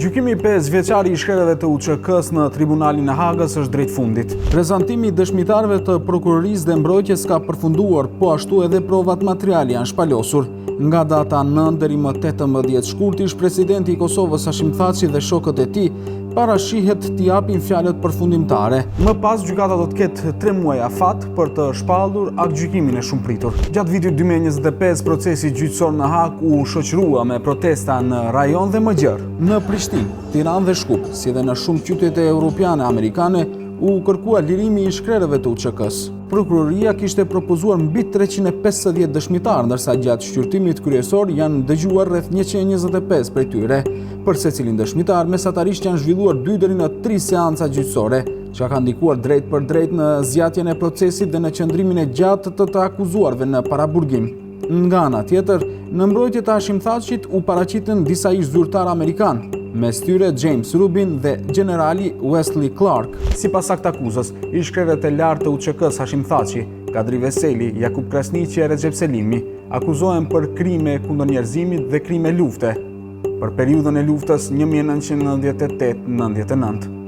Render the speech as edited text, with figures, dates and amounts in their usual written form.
Gjykimi 5 vjeçari i shkretëve të UÇK-s në tribunalin e Hagës është drejt fundit. Prezantimi i dëshmitarëve të prokurorisë dhe mbrojtjes ka përfunduar, po ashtu edhe provat materiale janë shpalosur. Nga data 9 deri më 18 shkurt, ish-presidenti i Kosovës Hashim Thaçi dhe shokët e tij parashihet t'i japin fjalët përfundimtare. Më pas gjykata do të ketë 3 muaj afat për të shpallur aktgjykimin e shumëpritur. Gjatë vitit 2025 procesi gjyqësor në Hag u shoqërua me protesta në rajon dhe më gjerë. Në Prishtinë, Tiranë dhe Shkup, si dhe në shumë qytete europiane amerikane, u kërkua lirimi i shkretëve të UÇK-s. Prokuroria kishte propozuar mbi 350 dëshmitar, ndërsa gjatë shqyrtimit kryesor janë dëgjuar rreth 125 prej tyre. Për secilin dëshmitar, mesatarisht janë zhvilluar 2 deri në 3 seanca gjyqësore, që ka ndikuar drejt për drejt në zgjatjen e procesit dhe në qëndrimin e gjatë të akuzuarve në paraburgim. Nga ana tjetër, në mbrojtje të Hashim Thaçit u paraqitën disa ish zyrtar amerikan, mes tyre James Rubin dhe generali Wesley Clark. Sipas aktakuzës, ish krerët e lartë të UÇK-s Hashim Thaçi, Kadri Veseli, Jakub Krasniqi e Recep Selimi akuzohen për krime kundër njerëzimit dhe krime lufte për periudhën e luftës 1998-99.